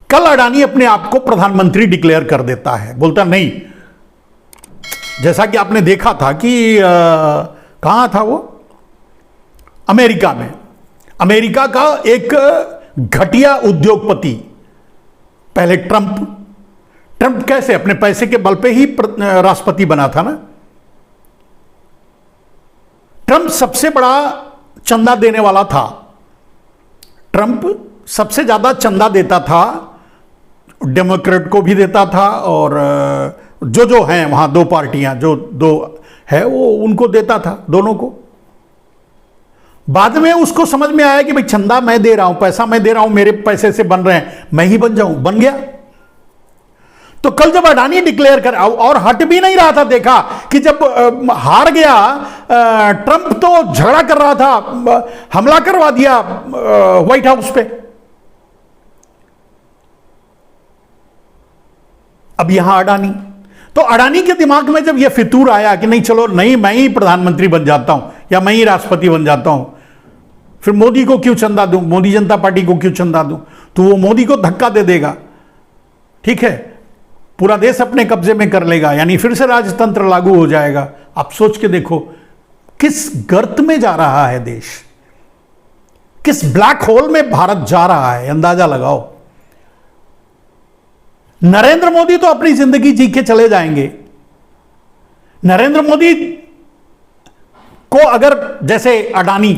कल अडानी अपने आप को प्रधानमंत्री डिक्लेयर कर देता है, बोलता नहीं, जैसा कि आपने देखा था कि कहां था वो, अमेरिका में, अमेरिका का एक घटिया उद्योगपति, पहले ट्रंप कैसे अपने पैसे के बल पे ही राष्ट्रपति बना था ना। ट्रंप सबसे बड़ा चंदा देने वाला था, ट्रंप सबसे ज्यादा चंदा देता था, डेमोक्रेट को भी देता था और जो हैं वहां दो पार्टियां जो दो है वो उनको देता था, दोनों को। बाद में उसको समझ में आया कि भाई चंदा मैं दे रहा हूं, पैसा मैं दे रहा हूं, मेरे पैसे से बन रहे हैं, मैं ही बन जाऊं, बन गया। तो कल जब अडानी डिक्लेयर कर, और हट भी नहीं रहा था, देखा कि जब हार गया ट्रंप तो झगड़ा कर रहा था, हमला करवा दिया व्हाइट हाउस पे। अब यहां अडानी, तो अडानी के दिमाग में जब यह फितूर आया कि नहीं चलो नहीं, मैं ही प्रधानमंत्री बन जाता हूं या मैं ही राष्ट्रपति बन जाता हूं, फिर मोदी को क्यों चंदा दूं, मोदी जनता पार्टी को क्यों चंदा दूं, तो वो मोदी को धक्का दे देगा, ठीक है, पूरा देश अपने कब्जे में कर लेगा, यानी फिर से राजतंत्र लागू हो जाएगा। आप सोच के देखो किस गर्त में जा रहा है देश, किस ब्लैक होल में भारत जा रहा है, अंदाजा लगाओ। नरेंद्र मोदी तो अपनी जिंदगी जी के चले जाएंगे। नरेंद्र मोदी को अगर, जैसे अडानी,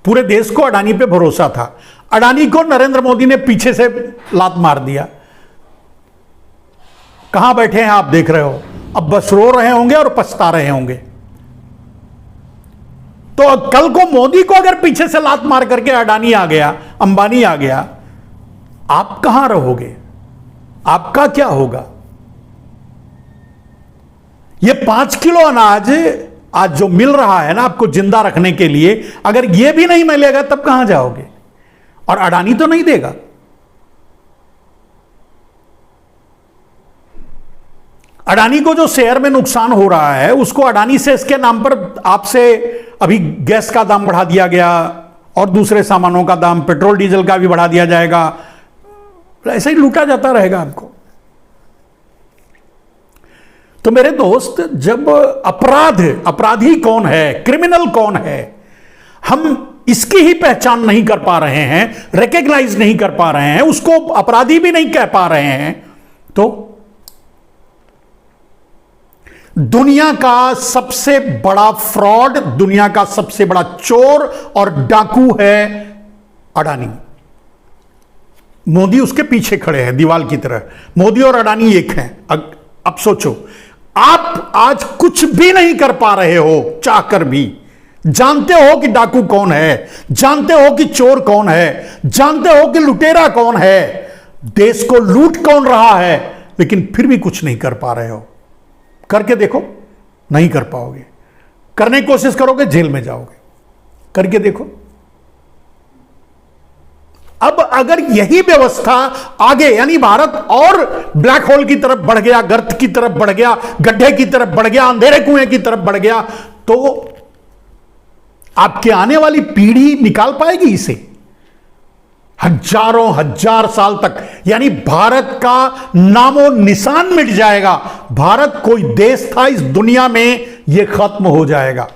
पूरे देश को अडानी पे भरोसा था, अडानी को नरेंद्र मोदी ने पीछे से लात मार दिया। कहां बैठे हैं आप देख रहे हो, अब बस रो रहे होंगे और पछता रहे होंगे। तो कल को मोदी को अगर पीछे से लात मार करके अडानी आ गया, अंबानी आ गया, आप कहां रहोगे, आपका क्या होगा। ये 5 किलो अनाज आज जो मिल रहा है ना आपको जिंदा रखने के लिए, अगर ये भी नहीं मिलेगा तब कहां जाओगे, और अडानी तो नहीं देगा। अडानी को जो शेयर में नुकसान हो रहा है उसको अडानी से, इसके नाम पर आपसे अभी गैस का दाम बढ़ा दिया गया और दूसरे सामानों का दाम, पेट्रोल डीजल का भी बढ़ा दिया जाएगा, ऐसे ही लूटा जाता रहेगा आपको। तो मेरे दोस्त, जब अपराधी कौन है, क्रिमिनल कौन है, हम इसकी ही पहचान नहीं कर पा रहे हैं, रिकॉग्नाइज नहीं कर पा रहे हैं, उसको अपराधी भी नहीं कह पा रहे हैं, तो दुनिया का सबसे बड़ा फ्रॉड, दुनिया का सबसे बड़ा चोर और डाकू है अडानी। मोदी उसके पीछे खड़े हैं दीवाल की तरह, मोदी और अडानी एक हैं। अब सोचो, आप आज कुछ भी नहीं कर पा रहे हो चाहकर भी। जानते हो कि डाकू कौन है, जानते हो कि चोर कौन है, जानते हो कि लुटेरा कौन है, देश को लूट कौन रहा है, लेकिन फिर भी कुछ नहीं कर पा रहे हो। करके देखो, नहीं कर पाओगे। करने की कोशिश करोगे जेल में जाओगे। करके देखो। अब अगर यही व्यवस्था आगे, यानी भारत और ब्लैक होल की तरफ बढ़ गया, गर्त की तरफ बढ़ गया, गड्ढे की तरफ बढ़ गया, अंधेरे कुएं की तरफ बढ़ गया, तो आपके आने वाली पीढ़ी निकाल पाएगी इसे? हजारों हजार साल तक, यानी भारत का नामो निशान मिट जाएगा। भारत कोई देश था इस दुनिया में, यह खत्म हो जाएगा।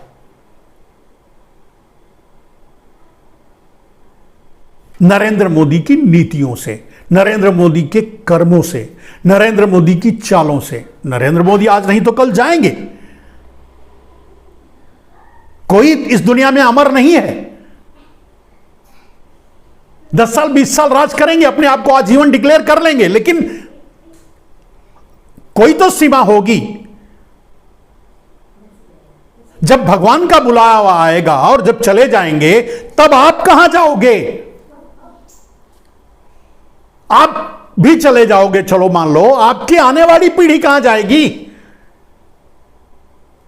नरेंद्र मोदी की नीतियों से, नरेंद्र मोदी के कर्मों से, नरेंद्र मोदी की चालों से। नरेंद्र मोदी आज नहीं तो कल जाएंगे। कोई इस दुनिया में अमर नहीं है। 10 साल 20 साल राज करेंगे, अपने आप को आजीवन डिक्लेयर कर लेंगे, लेकिन कोई तो सीमा होगी। जब भगवान का बुलावा आएगा और जब चले जाएंगे, तब आप कहां जाओगे? आप भी चले जाओगे, चलो मान लो, आपकी आने वाली पीढ़ी कहां जाएगी?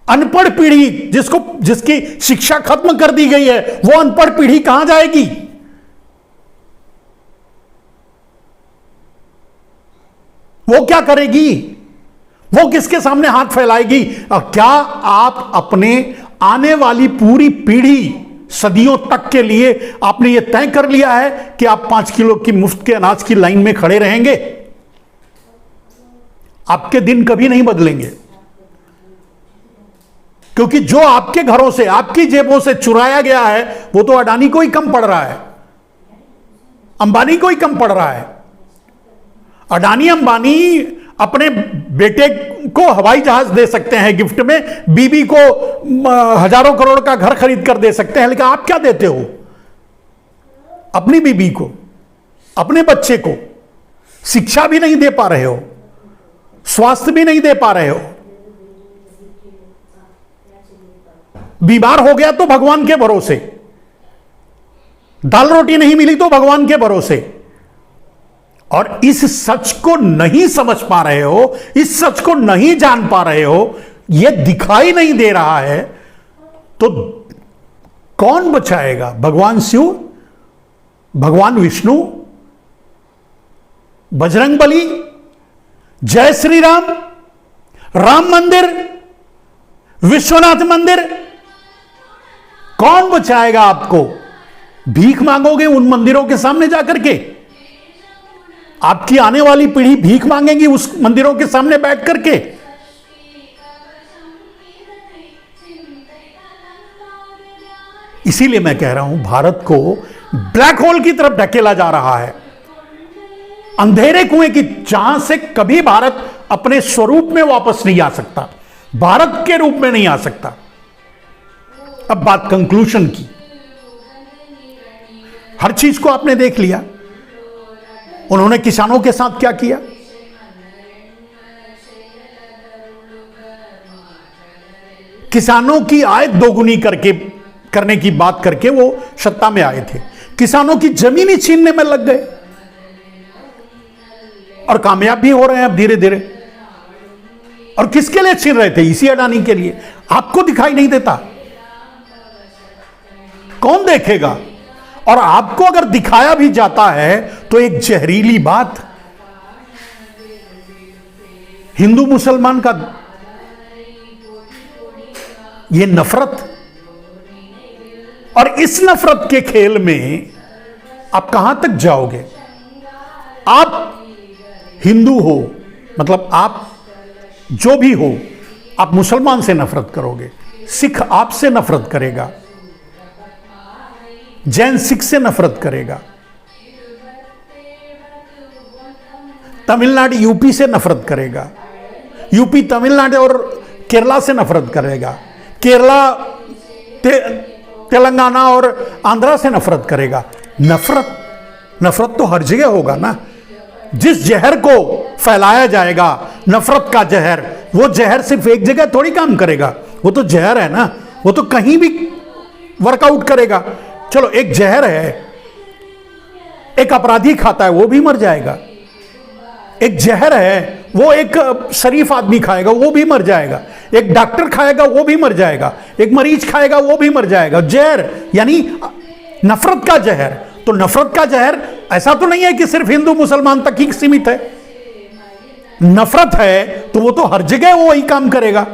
अनपढ़ पीढ़ी, जिसकी शिक्षा खत्म कर दी गई है, वो अनपढ़ पीढ़ी कहां जाएगी? वो क्या करेगी? वो किसके सामने हाथ फैलाएगी? और क्या आप अपने आने वाली पूरी पीढ़ी सदियों तक के लिए आपने ये तय कर लिया है कि आप 5 किलो की मुफ्त के अनाज की लाइन में खड़े रहेंगे। आपके दिन कभी नहीं बदलेंगे, क्योंकि जो आपके घरों से, आपकी जेबों से चुराया गया है वो तो अडानी को ही कम पड़ रहा है, अंबानी को ही कम पड़ रहा है। अडानी अंबानी अपने बेटे को हवाई जहाज दे सकते हैं गिफ्ट में, बीबी को हजारों करोड़ का घर खरीद कर दे सकते हैं, लेकिन आप क्या देते हो अपनी बीबी को, अपने बच्चे को? शिक्षा भी नहीं दे पा रहे हो, स्वास्थ्य भी नहीं दे पा रहे हो। बीमार हो गया तो भगवान के भरोसे, दाल रोटी नहीं मिली तो भगवान के भरोसे। और इस सच को नहीं समझ पा रहे हो, इस सच को नहीं जान पा रहे हो, यह दिखाई नहीं दे रहा है, तो कौन बचाएगा? भगवान शिव, भगवान विष्णु, बजरंगबली, जय श्री राम, राम मंदिर, विश्वनाथ मंदिर, कौन बचाएगा आपको? भीख मांगोगे उन मंदिरों के सामने जाकर के? आपकी आने वाली पीढ़ी भीख मांगेगी उस मंदिरों के सामने बैठ करके? इसीलिए मैं कह रहा हूं, भारत को ब्लैक होल की तरफ ढकेला जा रहा है, अंधेरे कुएं की, जहां से कभी भारत अपने स्वरूप में वापस नहीं आ सकता, भारत के रूप में नहीं आ सकता। अब बात कंक्लूजन की। हर चीज को आपने देख लिया। उन्होंने किसानों के साथ क्या किया? किसानों की आय दोगुनी करने की बात करके वो सत्ता में आए थे। किसानों की जमीन ही छीनने में लग गए और कामयाब भी हो रहे हैं अब धीरे धीरे। और किसके लिए छीन रहे थे? इसी अडानी के लिए। आपको दिखाई नहीं देता? कौन देखेगा? और आपको अगर दिखाया भी जाता है तो एक जहरीली बात, हिंदू मुसलमान का ये नफरत, और इस नफरत के खेल में आप कहां तक जाओगे? आप हिंदू हो, मतलब आप जो भी हो, आप मुसलमान से नफरत करोगे, सिख आपसे नफरत करेगा, जैन सिख से नफरत करेगा, तमिलनाडु यूपी से नफरत करेगा, यूपी तमिलनाडु और केरला से नफरत करेगा, केरला तेलंगाना और आंध्रा से नफरत करेगा। नफरत तो हर जगह होगा ना। जिस जहर को फैलाया जाएगा, नफरत का जहर, वो जहर सिर्फ एक जगह थोड़ी काम करेगा, वो तो जहर है ना, वो तो कहीं भी वर्कआउट करेगा। चलो, एक जहर है, एक अपराधी खाता है वो भी मर जाएगा। एक जहर है, वो एक शरीफ आदमी खाएगा वो भी मर जाएगा। एक डॉक्टर खाएगा वो भी मर जाएगा। एक मरीज खाएगा वो भी मर जाएगा। जहर यानी नफरत का जहर। तो नफरत का जहर ऐसा तो नहीं है कि सिर्फ हिंदू मुसलमान तक ही सीमित है। नफरत है तो वो तो हर जगह वो ही काम करेगा।